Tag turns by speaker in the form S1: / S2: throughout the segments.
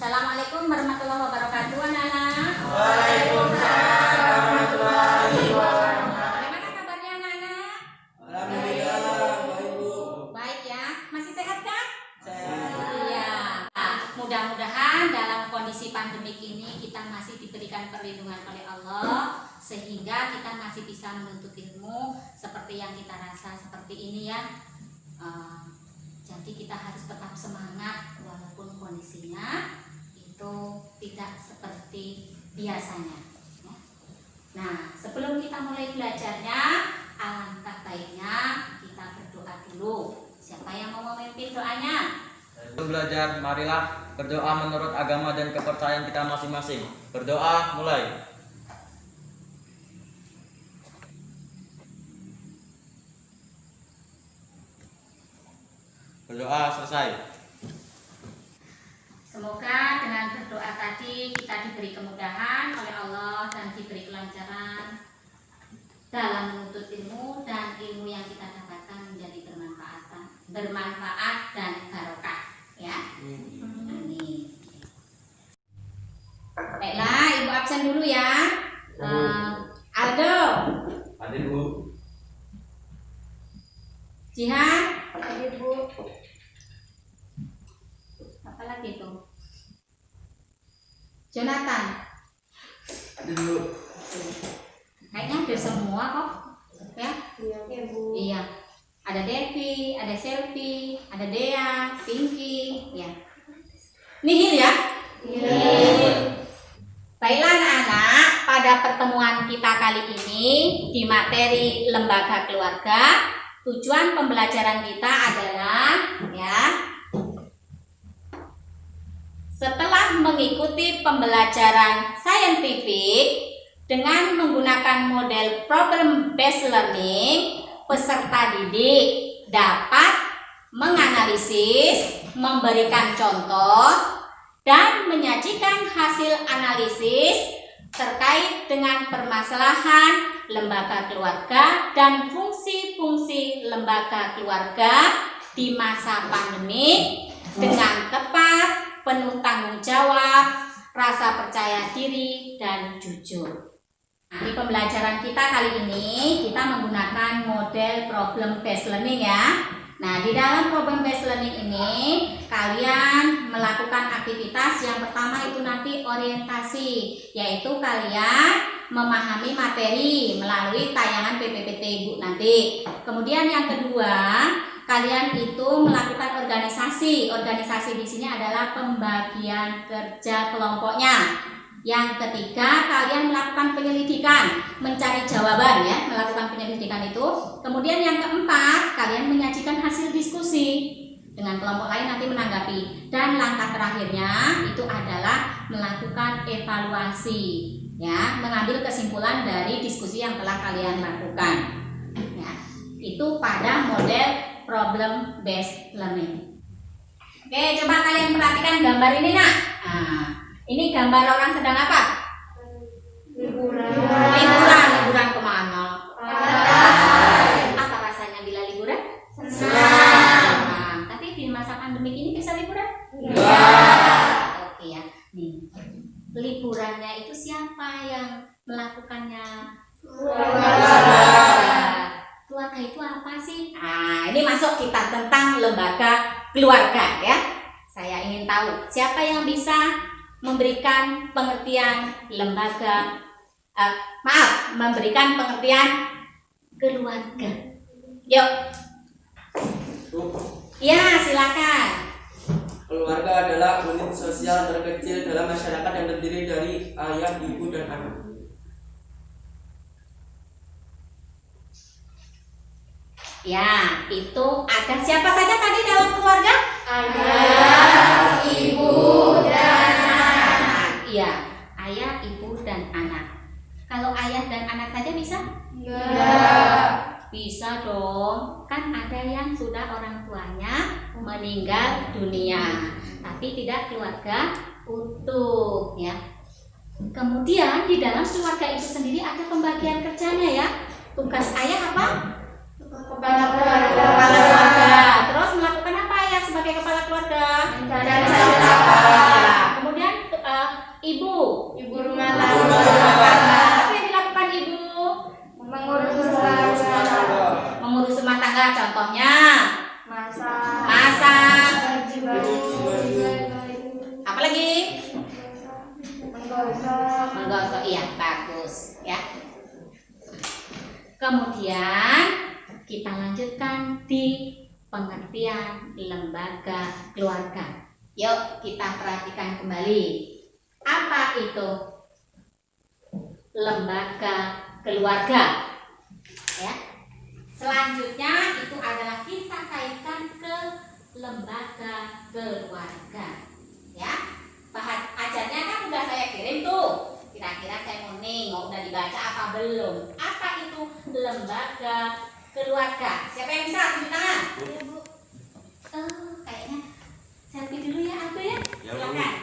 S1: Assalamualaikum warahmatullahi wabarakatuh, anak-anak.
S2: Waalaikumsalam warahmatullahi wabarakatuh.
S1: Bagaimana kabarnya, anak-anak?
S2: Alhamdulillah, Bapak Ibu.
S1: Baik ya, masih sehat kan?
S2: Sehat.
S1: Iya. Nah, mudah-mudahan dalam kondisi pandemik ini kita masih diberikan perlindungan oleh Allah, sehingga kita masih bisa menuntut ilmu seperti yang kita rasa seperti ini ya. Jadi kita harus tetap semangat walaupun kondisinya itu tidak seperti biasanya ya. Nah, sebelum kita mulai belajarnya, alangkah baiknya kita berdoa dulu. Siapa yang mau memimpin doanya?
S2: Sebelum belajar, marilah berdoa menurut agama dan kepercayaan kita masing-masing. Berdoa mulai. Berdoa selesai.
S1: Semoga dengan berdoa tadi kita diberi kemudahan oleh Allah dan diberi kelancaran dalam menuntut ilmu, dan ilmu yang kita dapatkan menjadi bermanfaat dan barokah ya. Amin. Baiklah, Ibu absen dulu ya. Aldo,
S2: Hadir, Bu.
S1: Jihan, hadir Bu. Apa lagi itu? Jonathan.
S2: Hadir, Bu.
S1: Kayaknya hadir semua kok. Ya?
S3: Iya, Bu.
S1: Iya. Ada Devi, ada Selvi, ada Dea, Pinky, ya. Nihil ya? Nihil. Baiklah anak-anak, pada pertemuan kita kali ini di materi lembaga keluarga, tujuan pembelajaran kita adalah ya, setelah mengikuti pembelajaran saintifik dengan menggunakan model problem based learning, peserta didik dapat menganalisis, memberikan contoh, dan menyajikan hasil analisis terkait dengan permasalahan lembaga keluarga dan fungsi-fungsi lembaga keluarga di masa pandemi dengan tepat, penuh tanggung jawab, rasa percaya diri, dan jujur. Nah, di pembelajaran kita kali ini kita menggunakan model problem based learning ya. Nah, di dalam problem based learning ini kalian melakukan aktivitas yang pertama itu nanti orientasi, yaitu kalian memahami materi melalui tayangan PPPT Ibu nanti. Kemudian yang kedua, kalian itu melakukan organisasi. Organisasi di sini adalah pembagian kerja kelompoknya. Yang ketiga, kalian melakukan penyelidikan, mencari jawaban ya, melakukan penyelidikan itu. Kemudian yang keempat, kalian menyajikan hasil diskusi dengan kelompok lain nanti menanggapi. Dan langkah terakhirnya itu adalah melakukan evaluasi ya, mengambil kesimpulan dari diskusi yang telah kalian lakukan. Ya, itu pada model problem based learning. Oke, coba kalian perhatikan gambar ini nak. Nah, ini gambar orang sedang apa?
S3: Liburan.
S1: Liburan kemana? Apa rasanya bila liburan? Senang. Tapi di masa pandemi ini bisa liburan?
S3: Iya.
S1: Oke ya. Nih, liburannya itu siapa yang melakukannya? Keluarga itu apa sih? Nah, ini masuk kita tentang lembaga keluarga ya. Saya ingin tahu siapa yang bisa memberikan pengertian lembaga, memberikan pengertian keluarga. Yuk. Ya, silakan.
S4: Keluarga adalah unit sosial terkecil dalam masyarakat yang terdiri dari ayah, ibu, dan anak.
S1: Ya, itu ada siapa saja tadi dalam keluarga?
S3: Ayah, ibu, dan anak.
S1: Iya, ayah, ibu, dan anak. Kalau ayah dan anak saja bisa?
S3: Iya.
S1: Bisa dong. Kan ada yang sudah orang tuanya meninggal dunia, tapi tidak keluarga utuh ya. Kemudian di dalam keluarga itu sendiri ada pembagian kerjanya ya. Tugas ayah apa?
S3: Kepala
S1: Kepala
S3: keluarga.
S1: keluarga. Terus melakukan apa ayah sebagai kepala keluarga?
S3: Mencari nafkah.
S1: Kemudian Kemudian kita lanjutkan di pengertian lembaga keluarga. Yuk kita perhatikan kembali. Apa itu lembaga keluarga? Ya. Selanjutnya itu adalah kita kaitkan ke lembaga keluarga. Ya. Bahan ajarnya kan udah saya kirim tuh. Kira-kira saya mau nengok udah dibaca apa belum? Apa itu lembaga keluarga? Siapa yang bisa tunjuk tangan?
S3: Ya, Bu.
S1: Kayaknya selfie dulu ya aku ya. Silakan.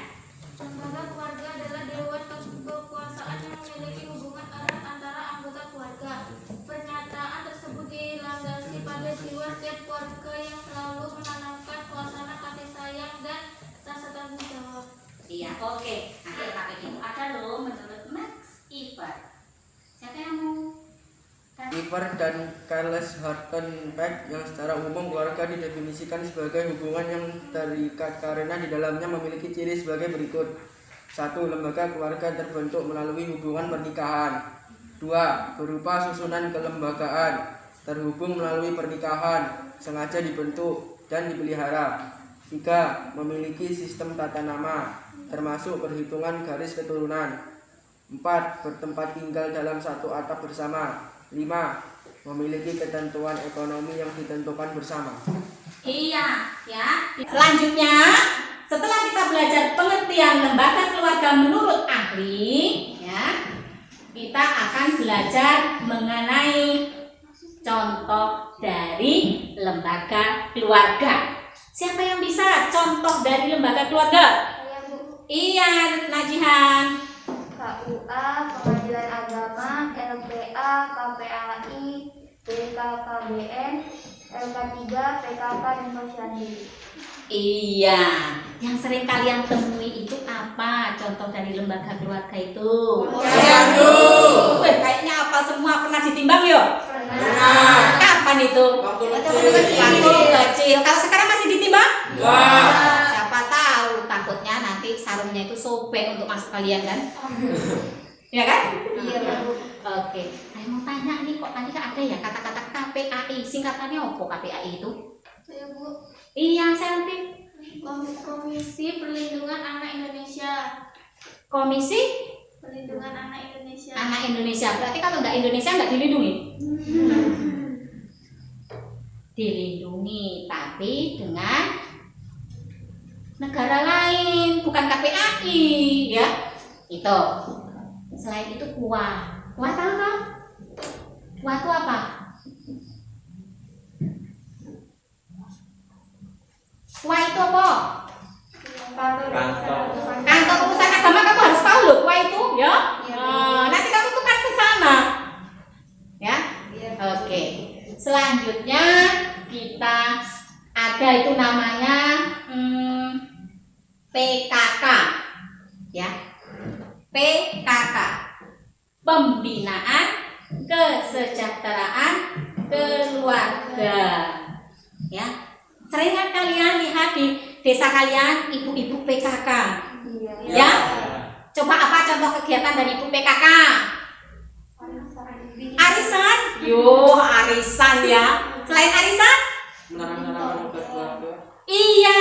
S3: Lembaga keluarga adalah dewan kekuasaan yang memiliki hubungan erat antara anggota keluarga. Pernyataan tersebut dilandasi pada jiwa setiap keluarga yang selalu menanamkan suasana kasih sayang dan rasa tanggung jawab.
S1: Iya, oke. Nanti pakai itu ada loh menurut Max Iver. Siapa yang mau?
S4: Iver dan Charles Horton Peck yang secara umum keluarga didefinisikan sebagai hubungan yang terikat karena di dalamnya memiliki ciri sebagai berikut. 1. Lembaga keluarga terbentuk melalui hubungan pernikahan. 2. Berupa susunan kelembagaan, terhubung melalui pernikahan, sengaja dibentuk dan dipelihara. 3. Memiliki sistem tata nama, termasuk perhitungan garis keturunan. 4. Bertempat tinggal dalam satu atap bersama. 5. Memiliki ketentuan ekonomi yang ditentukan bersama.
S1: Iya, ya. Selanjutnya, setelah kita belajar pengertian lembaga keluarga menurut ahli, ya, kita akan belajar mengenai contoh dari lembaga keluarga. Siapa yang bisa contoh dari lembaga keluarga?
S3: Saya, Bu.
S1: Iya, Najihan.
S3: KUA, Pengadilan Agama, LPA, KPAI, BKKBN, LK3, PKK, dan Posyandu.
S1: Iya, yang sering kalian temui itu apa? Contoh dari lembaga keluarga itu?
S4: Posyandu.
S1: Kayaknya apa semua pernah ditimbang yuk?
S3: Pernah.
S1: Kapan itu?
S4: Waktu
S1: Waktu kecil. Kalau sekarang masih ditimbang?
S4: Wah.
S1: Siapa tahu takutnya nanti sarungnya itu sobek untuk masuk kalian kan? Ya kan?
S3: Iya, Bu.
S1: Oke. Saya mau tanya nih, kok tadi kan ada ya kata-kata KPAI, singkatannya apa KPAI itu?
S3: Saya, Bu.
S1: Iya, Selvi.
S3: Komisi Perlindungan Anak Indonesia.
S1: Komisi
S3: Perlindungan Anak Indonesia.
S1: Anak Indonesia. Berarti kalau nggak Indonesia nggak dilindungi? Dilindungi, tapi dengan negara lain, bukan KPAI, ya. Itu. Selain itu kuah. Kuah tahu kan? Kuah itu apa? Kuah itu apa? Kantor urusan agama kamu harus tahu loh kuah itu, ya. Nanti kamu tukar ke sana, ya. Oke. Selanjutnya kita ada itu namanya PKK, ya. PKK, Pembinaan Kesejahteraan Keluarga, ya. Sering kan kalian lihat di desa kalian ibu-ibu PKK, ya. Coba apa contoh kegiatan dari ibu PKK? Arisan, yo arisan ya. Selain arisan,
S4: Menanam obat keluarga.
S1: iya,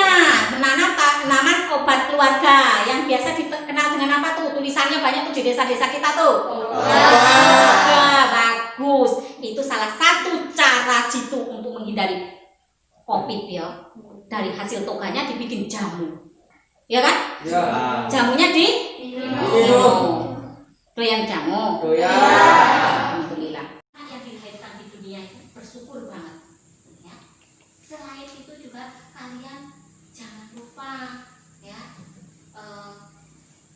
S1: menanam tanaman obat keluarga yang biasa dikenal dengan apa tuh? Tulisannya banyak tuh di desa-desa kita tuh. Bagus. Itu salah satu cara jitu untuk menghindari COVID ya. Dari hasil toganya dibikin jamu, ya kan?
S4: Ya.
S1: Jamunya di
S4: Minum.
S1: doyan jamu.
S4: Doyan.
S1: Alhamdulillah. Yang dilahirkan di dunia itu bersyukur banget. Ya. Selain itu juga kalian jangan lupa ya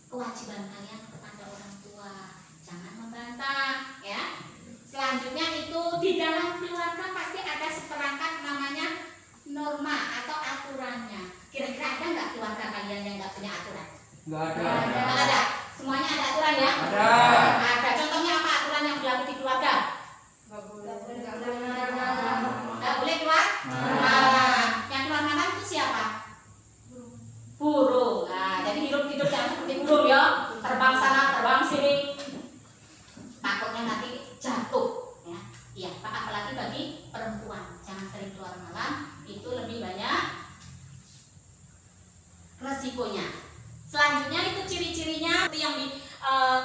S1: kewajiban kalian kepada orang tua. Jangan membantah ya. Selanjutnya itu di dalam keluarga pasti ada seperangkat namanya norma atau aturannya. Kira-kira ada nggak keluarga kalian yang nggak punya aturan?
S4: Nggak ada.
S1: Nggak ada. Semuanya ada aturan ya?
S4: Ada.
S1: Ada. Contohnya apa aturan yang berlaku di keluarga? Nggak boleh keluar malam. Yang keluar malam itu siapa? Burung. Nah, jadi hidup jangan seperti burung ya. Terbang sana, terbang sini. Takutnya nanti jatuh. Ya.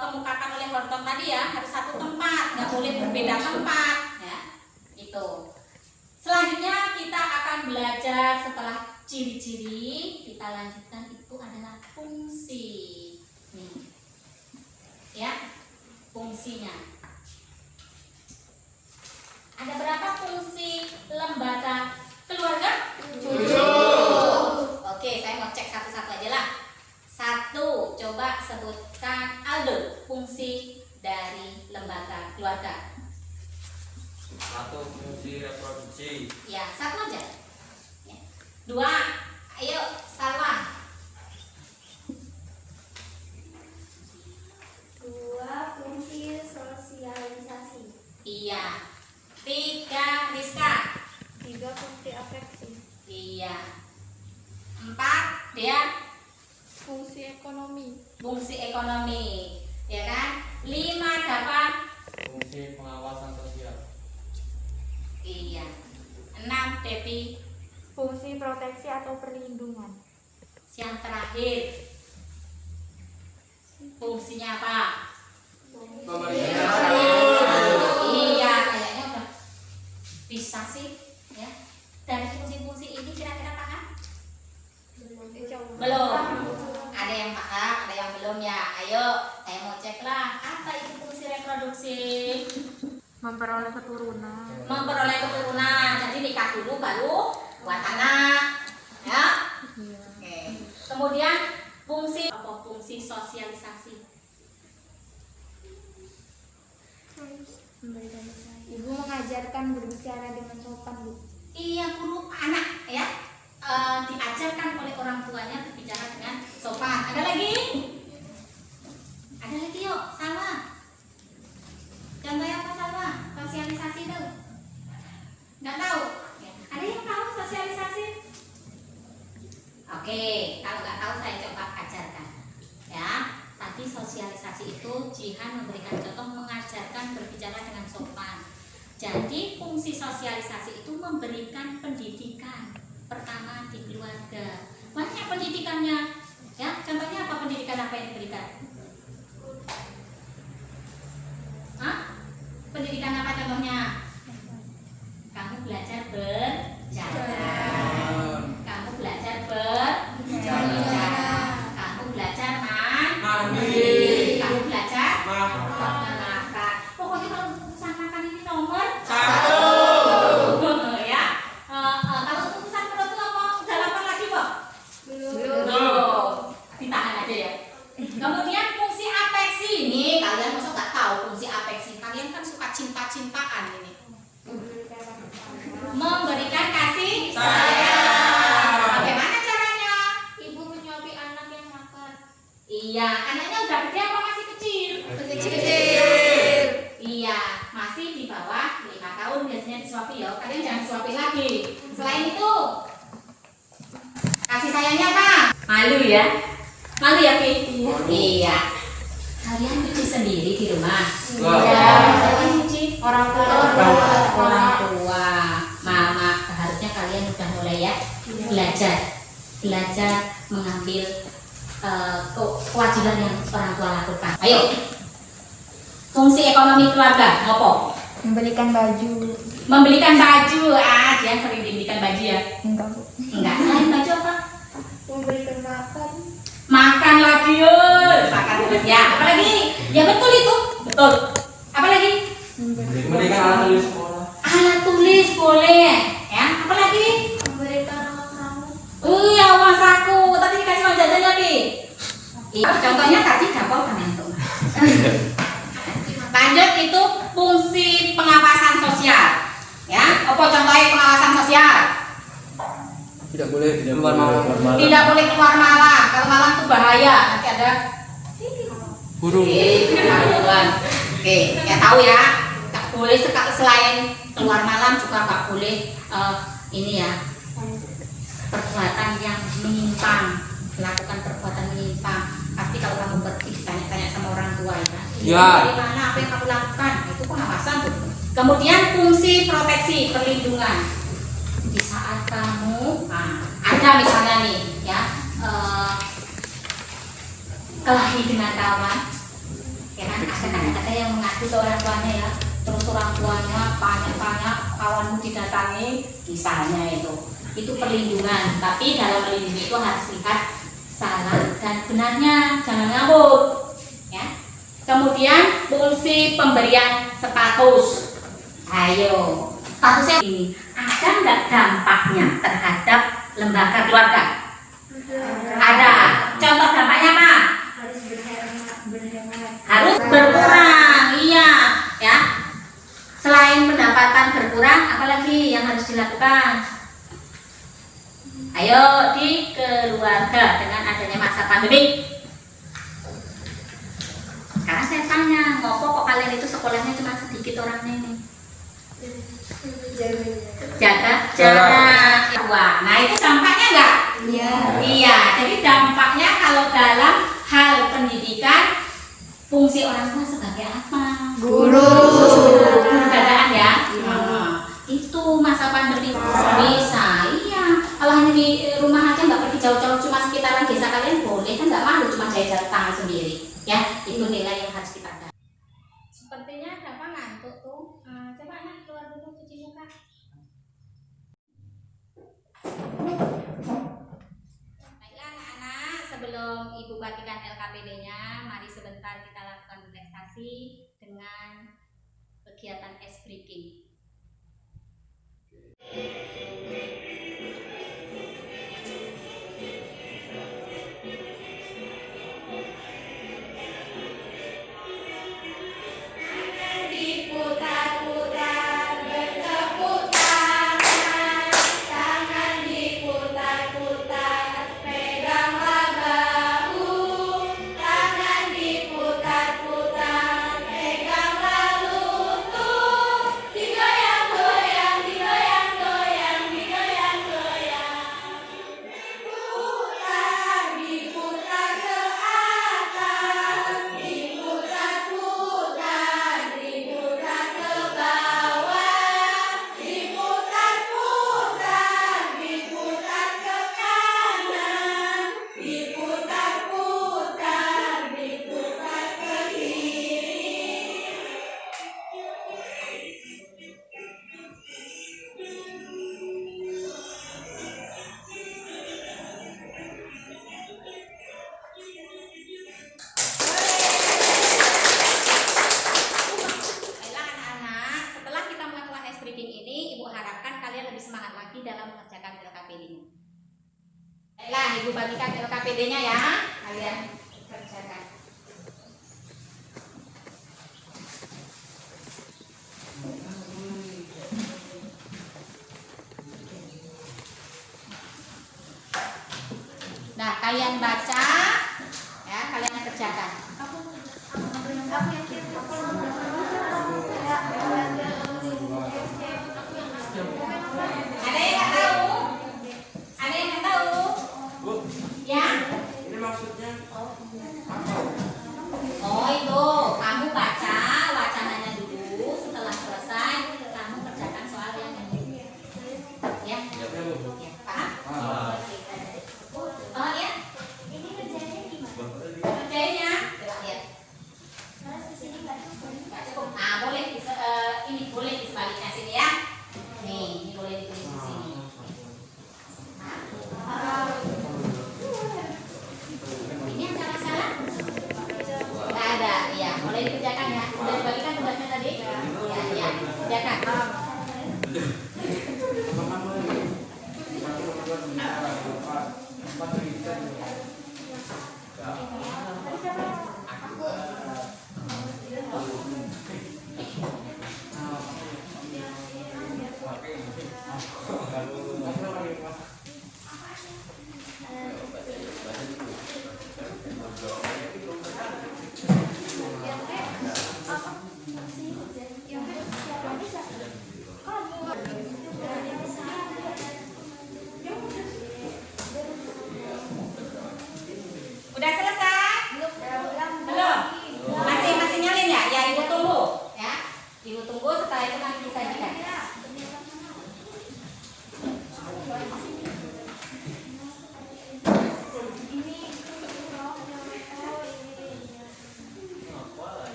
S1: kemukakan oleh Horton tadi ya, harus satu tempat, nggak boleh berbeda tempat ya. Itu. Selanjutnya kita akan belajar setelah ciri-ciri, kita lanjutkan itu adalah fungsi. Nih. Ya, fungsinya. Ada berapa fungsi lembaga keluarga? 7. Oke, saya mau cek satu-satu aja lah. 1, coba sebutkan Aldo fungsi dari lembaga keluarga.
S2: 1. Fungsi reproduksi.
S1: Ya, 1 aja. 2, ayo Salwa.
S3: 2. Fungsi sosialisasi.
S1: Iya. 3, Rizka.
S3: 3. Fungsi afeksi.
S1: Iya. 4, Dea.
S3: Fungsi ekonomi.
S1: Fungsi ekonomi. Ya kan? 5, Dapan.
S2: Fungsi pengawasan sosial.
S1: Iya. 6, Depi.
S3: Fungsi proteksi atau perlindungan.
S1: Yang terakhir, fungsinya apa? Iya, kayaknya udah bisa sih ya. Dari fungsi-fungsi ini kira-kira paham? Belum. Ada yang paham, ada yang belum ya. Ayo, saya mau cek lah. Apa itu fungsi reproduksi?
S3: Memperoleh keturunan.
S1: Memperoleh keturunan. Jadi nikah dulu baru buat anak. Ya. Oke. Kemudian fungsi apa? Fungsi sosialisasi.
S3: Ibu mengajarkan berbicara dengan sopan, Bu.
S1: Iya, guru anak ya diajarkan oleh orang tuanya berbicara dengan sopan. Ada lagi? Ada lagi yuk, Salwa. Contohnya apa Salwa? Sosialisasi itu? Nggak tahu? Ya. Ada yang tahu sosialisasi? Oke, kalau nggak tahu saya coba ajarkan. Ya, tadi sosialisasi itu Jihan memberikan contoh mengajarkan berbicara dengan sopan. Jadi fungsi sosialisasi itu memberikan pendidikan pertama di keluarga. Banyak pendidikannya, ya. Contohnya apa pendidikan apa yang diberikan? Hah? Pendidikan apa contohnya? Kamu belajar berjaga. Kamu belajar berjaga. Kamu belajar mandi. Kamu belajar makan. Pokoknya kalau urusan makan ini nomor 1. Ya. Kalau urusan perut itu apa? Udah lapar lagi, Pak? Belum. Ditahan aja ya. Kemudian fungsi afeksi ini kalian masa nggak tahu fungsi afeksi? Kalian kan suka cinta-cintaan ini. Memberikan kasih sayang. Bagaimana caranya?
S3: Ibu menyuapi anak yang makan.
S1: Iya, anaknya udah gede apa masih kecil? Iya, masih di bawah 5 tahun biasanya disuapi ya. Kalian jangan suapi lagi. Selain itu, kasih sayangnya apa? Malu ya? Malu ya, Pi? Iya. Kalian cuci sendiri di rumah? Iya. Siapa yang cuci? Orang tua. Orang tua. Mama, harusnya kalian udah mulai ya belajar mengambil kewajiban yang orang tua lakukan. Ayo. Fungsi ekonomi keluarga, ngopo?
S3: Membelikan baju.
S1: Membelikan baju. Dia sering dibelikan baju ya?
S3: Enggak, Bu.
S1: Enggak. Selain baju apa?
S3: Memberikan makan.
S1: Makan lagi yuk. Makan terus ya. Apa lagi? Ya betul itu. Betul. Apa lagi?
S2: Memberikan alat tulis sekolah.
S1: Alat tulis boleh. Ya. Apa lagi?
S3: Memberikan uang saku.
S1: Ya uang saku. Tadi dikasih uang jajannya, Pi. Iya. Contohnya tadi dapur penentu. Lanjut itu fungsi pengawasan sosial. Ya. Apa contohnya pengawasan sosial?
S4: Tidak boleh keluar malam.
S1: Tidak boleh keluar malam. Kalau malam itu bahaya. Nanti ada
S4: Burung.
S1: ketahuan. Oke, ya tahu ya. Nggak boleh selain keluar malam juga nggak boleh ini ya perbuatan yang menyimpang, melakukan perbuatan menyimpang. Pasti kalau kamu pergi tanya-tanya sama orang tua ya.
S4: Ya.
S1: Dari mana apa yang kamu lakukan? Itu pengawasan tuh. Kemudian fungsi proteksi perlindungan. Di saat kamu ada misalnya nih ya kelahi dengan kawan ada yang mengadu ke orang tuanya ya, terus orang tuanya banyak kawanmu didatangi, misalnya itu perlindungan. Tapi dalam melindungi itu harus lihat salah dan benarnya, jangan ngawur ya. Kemudian fungsi pemberian status. Ayo, statusnya ini ada nggak dampaknya terhadap lembaga keluarga? Ada. Contoh dampaknya apa? Harus berkurang, iya ya. Selain pendapatan berkurang, apalagi yang harus dilakukan? Ayo, di keluarga dengan adanya masa pandemi. Sekarang saya tanya, ngopo kok kalian itu sekolahnya cuma sedikit orangnya ini? Jaga jarak. Nah, itu dampaknya enggak? Iya. Iya, jadi dampaknya kalau dalam hal pendidikan, fungsi orang tua sebagai apa? Guru. Dadaan ya. Itu masa pandemi bisa. Iya. Kalau hanya di rumah aja nggak pergi jauh-jauh, cuma sekitaran desa kalian boleh kan, nggak malu cuma jalan tangan sendiri. Ya, itu nilai yang harus kita dapat. Sepertinya ada apa ngantuk tuh. Coba anak keluar dulu cuci muka. Baiklah anak-anak, sebelum Ibu bagikan LKPD-nya, mari sebentar kita lakukan relaksasi dengan kegiatan ice breaking. Baiklah, Ibu bagikan LKPD-nya ya, kalian kerjakan. Nah, kalian baca, ya, kalian kerjakan. Ada yang nggak tahu? Ada yang nggak tahu? Ya?
S4: Ini maksudnya
S1: Oh itu, kamu baca wacananya dulu. Setelah selesai, kamu kerjakan soal yang ini. Ya? Ya, paham? Oh ya?
S3: Ini kerjanya gimana?
S1: Kerjanya, coba lihat. Nggak cukup. Nah, boleh ini boleh disebaliknya sini ya. Nih, ini boleh ditulis di sini. Ini yang salah-salah.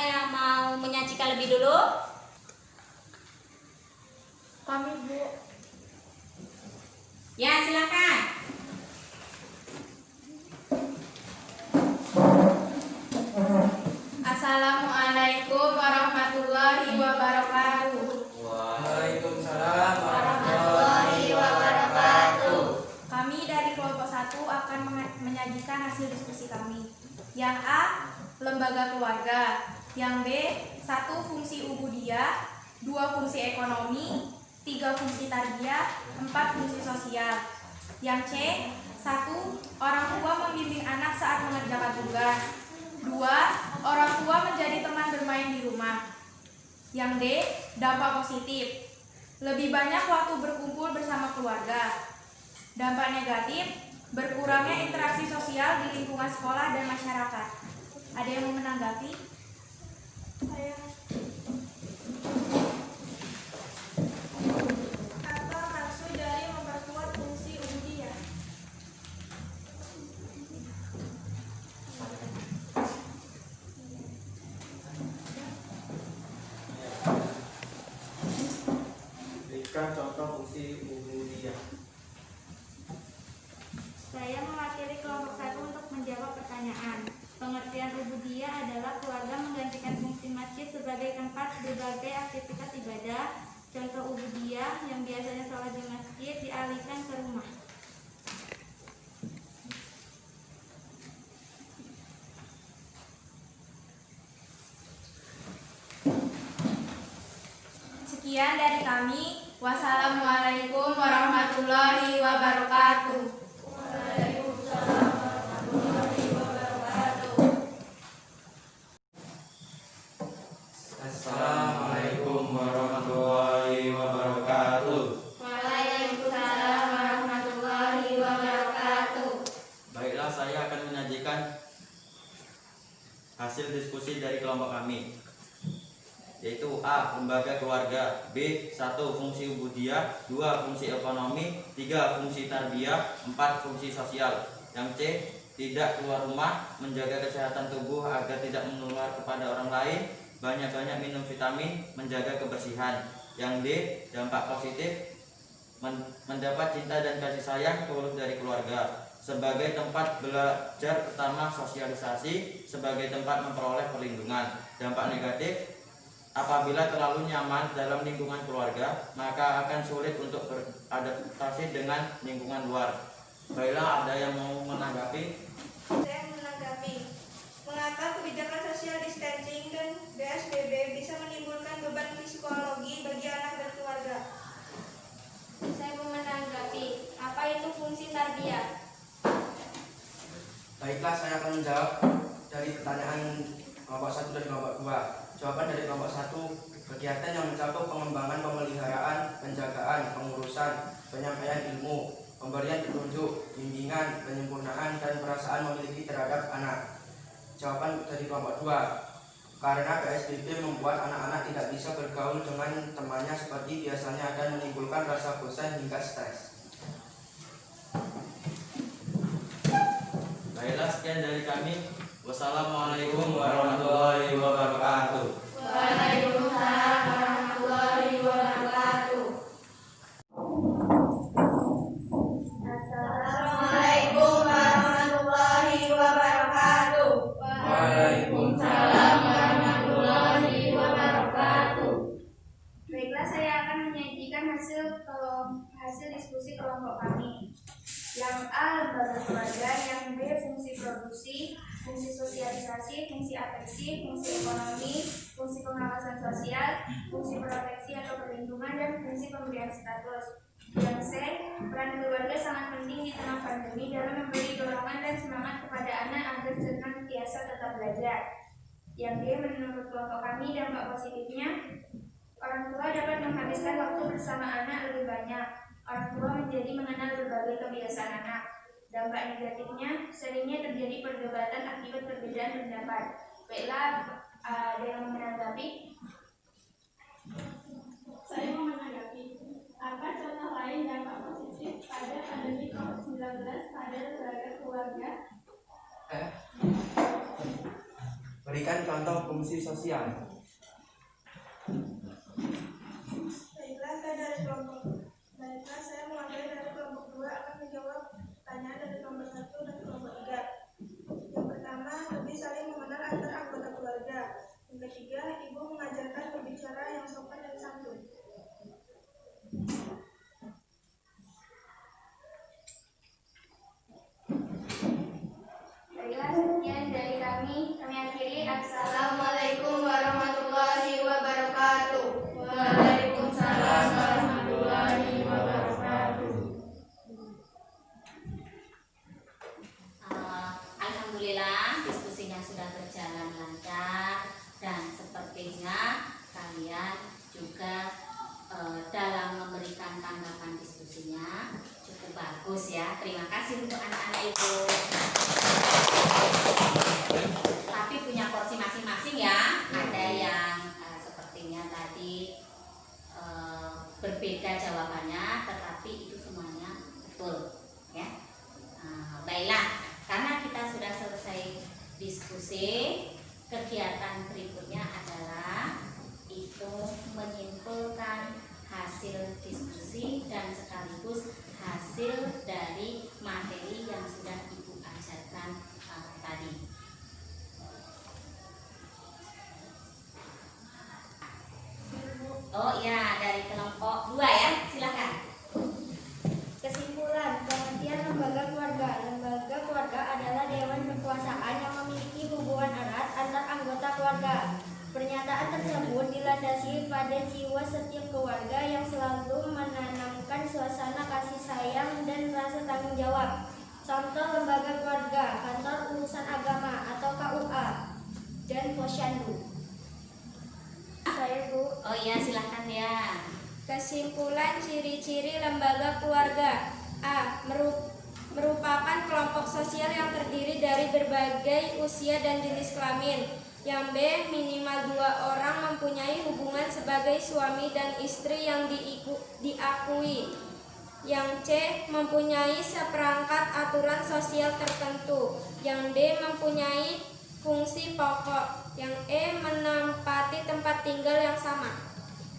S1: yang mau menyajikan lebih dulu?
S3: Kami, Bu.
S1: Ya, silakan.
S3: Assalamualaikum warahmatullahi wabarakatuh.
S4: Waalaikumsalam warahmatullahi wabarakatuh.
S3: Kami dari kelompok 1 akan menyajikan hasil diskusi kami. Yang A, lembaga keluarga. Yang B, 1 fungsi ubudiyah, 2 fungsi ekonomi, 3 fungsi tarbiyah, 4 fungsi sosial. Yang C, 1 orang tua membimbing anak saat mengerjakan tugas. 2 orang tua menjadi teman bermain di rumah. Yang D, dampak positif, lebih banyak waktu berkumpul bersama keluarga. Dampak negatif, berkurangnya interaksi sosial di lingkungan sekolah dan masyarakat. Ada yang mau menanggapi? Saya. Apa maksud dari memperkuat fungsi ubudiyah?
S4: Berikan contoh fungsi ubudiyah.
S3: Saya mewakili kelompok 1 untuk menjawab pertanyaan. Pengertian ubudiyah adalah keluarga menggantikan fungsi masjid sebagai tempat berbagai aktivitas ibadah. Contoh ubudiyah yang biasanya sholat di masjid dialihkan ke rumah. Sekian dari kami. Wassalamualaikum warahmatullahi wabarakatuh.
S2: Assalamualaikum warahmatullahi wabarakatuh.
S3: Waalaikumsalam warahmatullahi wabarakatuh.
S2: Baiklah, saya akan menyajikan hasil diskusi dari kelompok kami, yaitu A, lembaga keluarga, B, 1 fungsi ubudiyah, 2 fungsi ekonomi, 3 fungsi tarbiyah, 4 fungsi sosial. Yang C, tidak keluar rumah, menjaga kesehatan tubuh agar tidak menular kepada orang lain, banyak-banyak minum vitamin, menjaga kebersihan. Yang D, dampak positif, mendapat cinta dan kasih sayang tulus dari keluarga, sebagai tempat belajar pertama sosialisasi, sebagai tempat memperoleh perlindungan. Dampak negatif, apabila terlalu nyaman dalam lingkungan keluarga, maka akan sulit untuk beradaptasi dengan lingkungan luar. Baiklah, ada yang mau menanggapi?
S5: Saya menanggapi, mengapa kebijakan social distancing dan PSBB bisa menimbulkan beban psikologi bagi anak dan keluarga?
S3: Saya mau menanggapi, apa itu fungsi tarbiyah?
S4: Baiklah, saya akan menjawab dari pertanyaan kelompok 1 dan kelompok 2. Jawaban dari kelompok 1, kegiatan yang mencakup pengembangan pemeliharaan, penjagaan, pengurusan, penyampaian ilmu, pemberian petunjuk, bimbingan, penyempurnaan, dan perasaan memiliki terhadap anak. Jawaban dari kelompok 2, karena PSBB membuat anak-anak tidak bisa bergaul dengan temannya seperti biasanya dan menimbulkan rasa bosan hingga stres.
S2: Baiklah, sekian dari kami. Wassalamualaikum warahmatullahi wabarakatuh.
S3: Waalaikumsalam warahmatullahi wabarakatuh.
S5: Assalamualaikum warahmatullahi wabarakatuh.
S4: Waalaikumsalam
S3: warahmatullahi wabarakatuh.
S5: Baiklah, saya akan menyajikan hasil diskusi kelompok kami. Yang A, lembaga keluarga. Yang B, fungsi produksi, fungsi sosialisasi, fungsi afeksi, fungsi ekonomi, fungsi pengawasan sosial, fungsi proteksi atau perlindungan, dan fungsi pemberian status. Yang C, peran keluarga sangat penting di tengah pandemi dalam memberi dorongan dan semangat kepada anak agar senantiasa tetap belajar. Yang D, menurut kelompok kami, dampak positifnya, orang tua dapat menghabiskan waktu bersama anak lebih banyak. Orang tua menjadi mengenal berbagai kebiasaan anak. Dampak negatifnya, seringnya terjadi perdebatan akibat perbedaan pendapat. Baiklah, ada yang menanggapi?
S3: Saya mau menanggapi, apa contoh lain dampak positif pada pandemi COVID-19 pada lembaga keluarga?
S4: Berikan contoh fungsi fungsi sosial.
S6: Baiklah, saya mewakili dari kelompok 2 akan menjawab pertanyaan dari kelompok 1 dan kelompok 3. Yang pertama, lebih saling mengenal antar anggota keluarga. Yang ketiga, ibu mengajarkan berbicara yang sopan dan santun.
S5: Baiklah, sekian dari kami. Kami akhiri. Assalamualaikum warahmatullahi wabarakatuh.
S3: Waalaikumsalam warahmatullahi wabarakatuh.
S1: Alhamdulillah diskusinya sudah berjalan lancar dan sepertinya kalian juga dalam memberikan tanggapan diskusinya cukup bagus ya. Terima kasih untuk anak-anak itu. Tapi punya porsi masing-masing ya. Ada yang sepertinya tadi berbeda jawabannya, tetapi itu semuanya betul ya. Baiklah, karena kita sudah selesai diskusi, kegiatan berikutnya adalah itu menyimpulkan hasil diskusi dan sekaligus hasil dari materi yang sudah Ibu ajarkan tadi. Oh ya, dari kelompok 2 ya, silakan.
S7: Kesimpulan, pengertian lembaga keluarga. Lembaga keluarga adalah dewan kekuasaan yang memiliki hubungan erat antar anggota keluarga. Pernyataan tersebut dilandasi pada jiwa setiap keluarga yang selalu menanamkan suasana kasih sayang dan rasa tanggung jawab. Contoh lembaga keluarga, kantor urusan agama atau KUA, dan posyandu. Saya Bu.
S1: Oh iya, silakan ya.
S7: Kesimpulan ciri-ciri lembaga keluarga. A. Merupakan kelompok sosial yang terdiri dari berbagai usia dan jenis kelamin. Yang B. Minimal 2 orang mempunyai hubungan sebagai suami dan istri yang diakui. Yang C. Mempunyai seperangkat aturan sosial tertentu. Yang D. Mempunyai fungsi pokok. Yang E. Menempati tempat tinggal yang sama.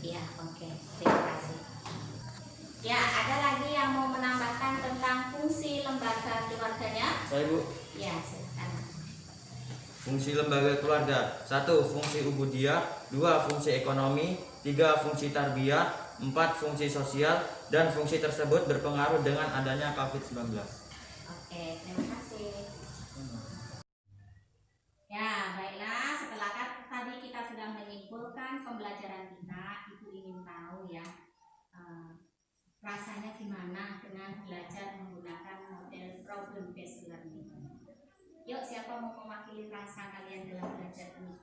S1: Iya, oke. Terima kasih. Ya, ada lagi yang mau menambahkan tentang fungsi lembaga keluarganya?
S2: Saya Bu.
S1: Ya, silakan.
S2: Fungsi lembaga keluarga: 1. Fungsi ubudiyah, 2. Fungsi ekonomi, 3. Fungsi tarbiyah, 4. Fungsi sosial, dan fungsi tersebut berpengaruh dengan adanya COVID-19.
S1: Oke, terima kasih. Ya, baiklah. Setelah tadi kita sudah menyimpulkan pembelajaran kita, Ibu ingin tahu ya, rasanya gimana dengan belajar menggunakan model problem based learning. Yuk, siapa mau mewakili rasa kalian dalam belajar ini?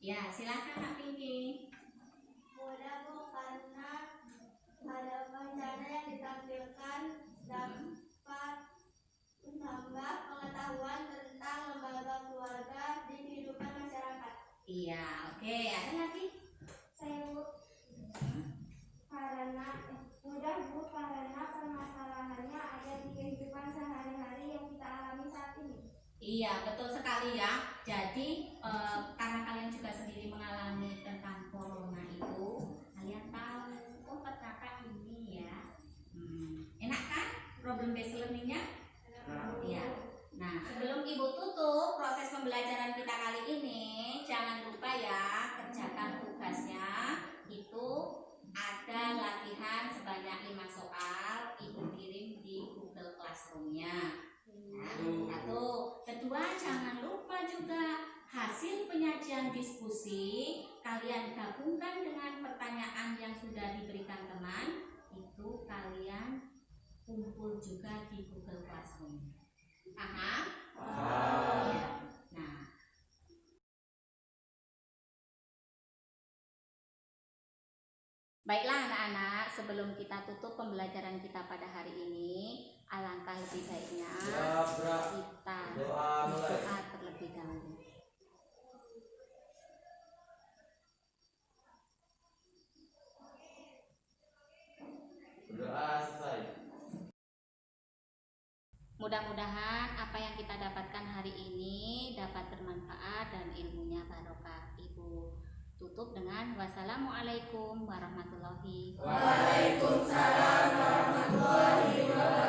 S1: Ya, silakan Kak Pinky.
S3: Mudah Bu, karena ada rencana yang ditampilkan dapat menambah pengetahuan tentang lembaga keluarga di kehidupan masyarakat.
S1: Iya, oke. Ada lagi?
S3: Saya Bu, mudah Bu, karena permasalahannya ada di kehidupan sehari-hari yang kita alami saat ini.
S1: Iya, betul sekali ya. Jadi karena kalian juga sendiri mengalami tentang corona itu, kalian tahu, oh ternyata ini ya. Enak kan problem based learningnya? Iya. Nah, sebelum Ibu tutup proses pembelajaran kita kali ini, jangan lupa ya, kerjakan tugasnya. Itu ada latihan sebanyak 5 soal, Ibu kirim di Google Classroom-nya. Satu. Kedua, jangan lupa juga hasil penyajian diskusi kalian gabungkan dengan pertanyaan yang sudah diberikan teman, itu kalian kumpul juga di Google Classroom. Paham? Ya. Nah, baiklah anak-anak, sebelum kita tutup pembelajaran kita pada hari ini, alangkah lebih baiknya kita berdoa terlebih dahulu.
S2: Berdoa selesai.
S1: Mudah-mudahan apa yang kita dapatkan hari ini dapat bermanfaat dan ilmunya barokah. Ibu tutup dengan wassalamualaikum warahmatullahi wabarakatuh.
S8: Waalaikumsalam warahmatullahi wabarakatuh.